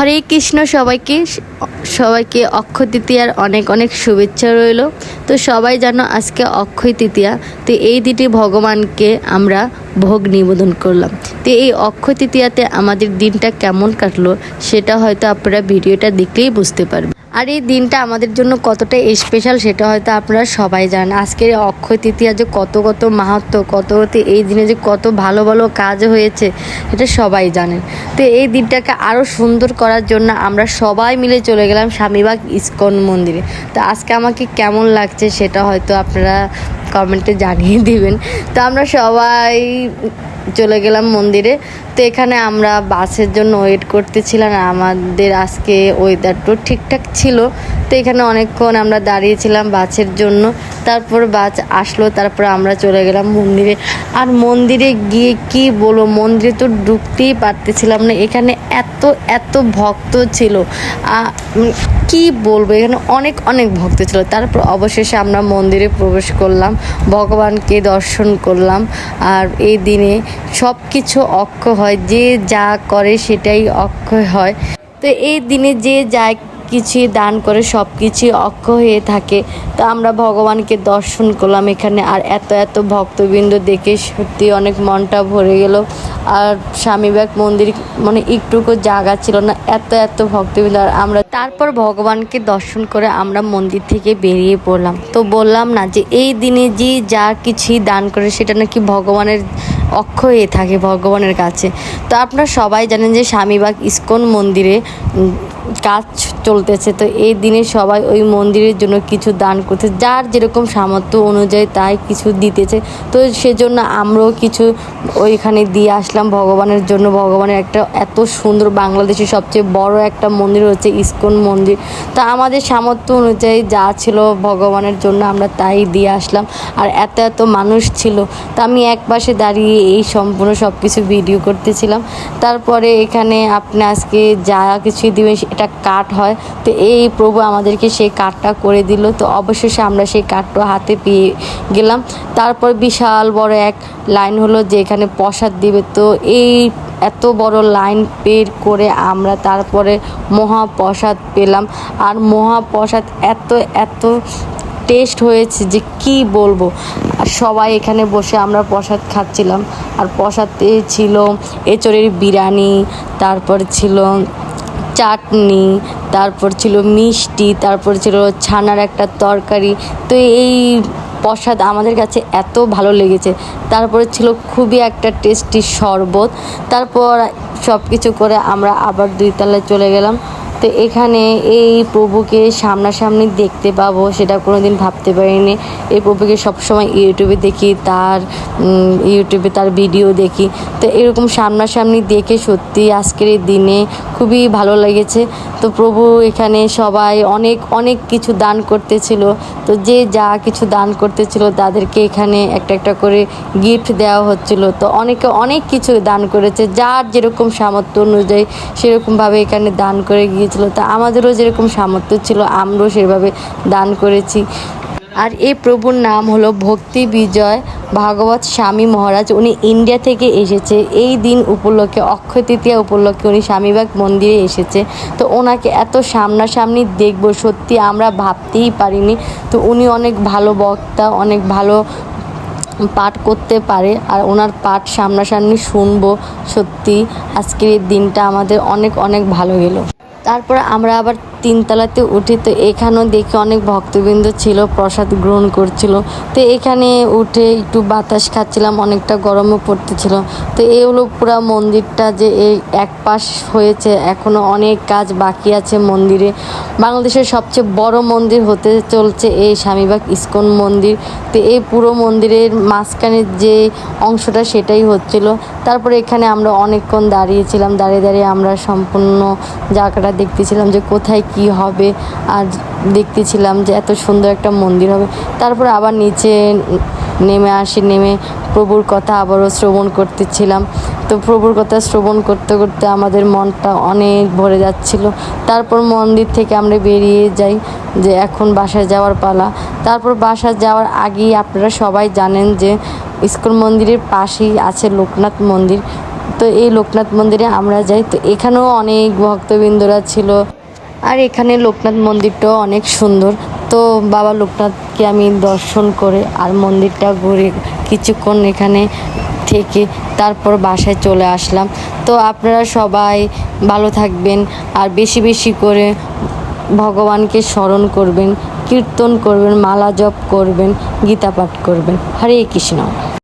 হরে কৃষ্ণ। সবাইকে অক্ষয় তৃতীয়ার অনেক অনেক শুভেচ্ছা রইল। তো সবাই জানো আজকে অক্ষয় তৃতীয়া, তো এই দিনটি ভগবানকে আমরা ভোগ নিবেদন করলাম। তো এই অক্ষয় তৃতীয়াতে আমাদের দিনটা কেমন কাটলো সেটা হয়তো আপনারা ভিডিওটা দেখলেই বুঝতে পারবেন। আর এই দিনটা আমাদের জন্য কতটা স্পেশাল সেটা হয়তো আপনারা সবাই জানেন। আজকের এই অক্ষয় তৃতীয়া যে কত মাহাত্ম্য, কত এই দিনে যে কত ভালো ভালো কাজ হয়েছে এটা সবাই জানেন। তো এই দিনটাকে আরও সুন্দর করার জন্য আমরা সবাই মিলে চলে গেলাম স্বামীবাগ ইস্কন মন্দিরে। তো আজকে আমাকে কেমন লাগছে সেটা হয়তো আপনারা কমেন্টে জানিয়ে দিবেন। তো আমরা সবাই চলে গেলাম মন্দিরে। তো এখানে আমরা বাসের জন্য ওয়েট করতেছিলাম। আমাদের আজকে ওয়েদারটাও ঠিকঠাক ছিল, তো এখানে অনেকক্ষণ আমরা দাঁড়িয়েছিলাম বাসের জন্য। তারপর বাস আসলো, তারপর আমরা চলে গেলাম মন্দিরে। আর মন্দিরে গিয়ে কি বলবো, মন্দিরে তো ঢুকতেই পারতেছিলাম না। এখানে এত ভক্ত ছিল, কি বলবো, এখানে অনেক ভক্ত ছিল। তারপর অবশেষে আমরা মন্দিরে প্রবেশ করলাম, ভগবানকে দর্শন করলাম। আর এই দিনে সব কিছু অক্ষয় হয়, যে যা করে সেটাই অক্ষয় হয়। তো এই দিনে যে যা কিছু দান করে সব কিছুই অক্ষয় হয়ে থাকে। তো আমরা ভগবানকে দর্শন করলাম এখানে। আর এত ভক্তবৃন্দ দেখে সত্যি অনেক মনটা ভরে গেল। আর স্বামীবাগ মন্দির মানে একটুকু জায়গা ছিল না, এত ভক্তবৃন্দ। আর আমরা তারপর ভগবানকে দর্শন করে আমরা মন্দির থেকে বেরিয়ে পড়লাম। তো বললাম না যে এই দিনে যে যা কিছুই দান করে সেটা নাকি ভগবানের অক্ষয় হয়ে থাকে ভগবানের কাছে। তো আপনারা সবাই জানেন যে স্বামীবাগ ইস্কন মন্দিরে কাজ চলতেছে। তো এই দিনে সবাই ওই মন্দিরের জন্য কিছু দান করতে, যার যেরকম সামর্থ্য অনুযায়ী তাই কিছু দিতেছে। তো সেজন্য আমরাও কিছু ওইখানে দিয়ে আসলাম ভগবানের জন্য। ভগবানের একটা এত সুন্দর, বাংলাদেশের সবচেয়ে বড় একটা মন্দির হচ্ছে ইস্কন মন্দির। তো আমাদের সামর্থ্য অনুযায়ী যা ছিল ভগবানের জন্য আমরা তাই দিয়ে আসলাম। আর এত মানুষ ছিল, তো আমি এক পাশে দাঁড়িয়ে এই সম্পূর্ণ সব কিছু ভিডিও করতেছিলাম। তারপরে এখানে আপনি আজকে যা কিছু দিবেন এটা কাঠ হয়। তো এই প্রভু আমাদেরকে সেই কাঠটা করে দিল। তো অবশেষে আমরা সেই কাঠটা হাতে পেয়ে গেলাম। তারপর বিশাল বড় এক লাইন হলো যে এখানে প্রসাদ দিবে। তো এই এত বড় লাইন বের করে আমরা তারপরে মহাপ্রসাদ পেলাম। আর মহাপ্রসাদ এত টেস্ট হয়েছে যে কি বলবো। আর সবাই এখানে বসে আমরা প্রসাদ খাচ্ছিলাম। আর প্রসাদে ছিল এঁচড়ের বিরিয়ানি, তারপর ছিল চাটনি, তারপর ছিল মিষ্টি, তারপর ছিল ছানার একটা তরকারি। তো এই প্রসাদ আমাদের কাছে এত ভালো লেগেছে। তারপরে ছিল খুবই একটা টেস্টি শরবত। তারপর সব কিছু করে আমরা আবার 2 তলায় চলে গেলাম। তো এখানে এই প্রভুকে সামনাসামনি দেখতে পাবো সেটা কোনো দিন ভাবতে পারিনি। এই প্রভুকে সবসময় ইউটিউবে দেখি, ইউটিউবে তার ভিডিও দেখি। তো এরকম সামনাসামনি দেখে সত্যি আজকের এই দিনে খুবই ভালো লেগেছে। তো প্রভু এখানে সবাই অনেক কিছু দান করতেছিল। তো যে যা কিছু দান করতেছিল তাদেরকে এখানে একটা করে গিফট দেওয়া হচ্ছিল। তো অনেকে অনেক কিছু দান করেছে, যার যেরকম সামর্থ্য অনুযায়ী সেরকমভাবে এখানে দান করে গিয়েছিল। তো আমাদেরও যেরকম সামর্থ্য ছিল আমরাও সেভাবে দান করেছি। আর এই প্রভুর নাম হলো ভক্তি বিজয় ভাগবত স্বামী মহারাজ। উনি ইন্ডিয়া থেকে এসেছে। এই দিন উপলক্ষে, অক্ষয় তৃতীয়া উপলক্ষে উনি স্বামীবাগ মন্দিরে এসেছে। তো ওনাকে এত সামনাসামনি দেখবো সত্যি আমরা ভাবতেই পারিনি। তো উনি অনেক ভালো বক্তা, অনেক ভালো পাঠ করতে পারে। আর ওনার পাঠ সামনাসামনি শুনবো। সত্যি আজকের এই দিনটা আমাদের অনেক ভালো গেল। তারপর আমরা আবার 3 তলাতে উঠি। তো এখানেও দেখি অনেক ভক্তবৃন্দ ছিল, প্রসাদ গ্রহণ করছিল। তো এখানে উঠে একটু বাতাস খাচ্ছিলাম, অনেকটা গরমও পড়তেছিল। তো এই হলো পুরো মন্দিরটা, যে এই এক পাশ হয়েছে, এখনও অনেক কাজ বাকি আছে মন্দিরে। বাংলাদেশের সবচেয়ে বড় মন্দির হতে চলছে এই স্বামীবাগ ইস্কন মন্দির। তো এই পুরো মন্দিরের মাঝখানের যে অংশটা সেটাই হচ্ছিল। তারপরে এখানে আমরা অনেকক্ষণ দাঁড়িয়েছিলাম, দাঁড়িয়ে আমরা সম্পূর্ণ জায়গাটা দেখতেছিলাম যে কোথায় কি হবে। আর দেখতেছিলাম যে এত সুন্দর একটা মন্দির হবে। তারপর আবার নিচে নেমে প্রভুর কথা আবারও শ্রবণ করতেছিলাম। তো প্রভুর কথা শ্রবণ করতে আমাদের মনটা অনেক ভরে যাচ্ছিল। তারপর মন্দির থেকে আমরা বেরিয়ে যাই যে এখন বাসায় যাওয়ার পালা। তারপর বাসায় যাওয়ার আগেই আপনারা সবাই জানেন যে ইস্কন মন্দিরের পাশেই আছে লোকনাথ মন্দির। তো এই লোকনাথ মন্দিরে আমরা যাই। তো এখানেও অনেক ভক্তবৃন্দরা ছিল, আর এখানে লোকনাথ মন্দিরটাও অনেক সুন্দর। তো বাবা লোকনাথকে আমি দর্শন করে আর মন্দিরটা ঘুরে কিছুক্ষণ এখানে থেকে তারপর বাসায় চলে আসলাম। তো আপনারা সবাই ভালো থাকবেন, আর বেশি বেশি করে ভগবানকে স্মরণ করবেন, কীর্তন করবেন, মালা জপ করবেন, গীতা পাঠ করবেন। হরে কৃষ্ণ।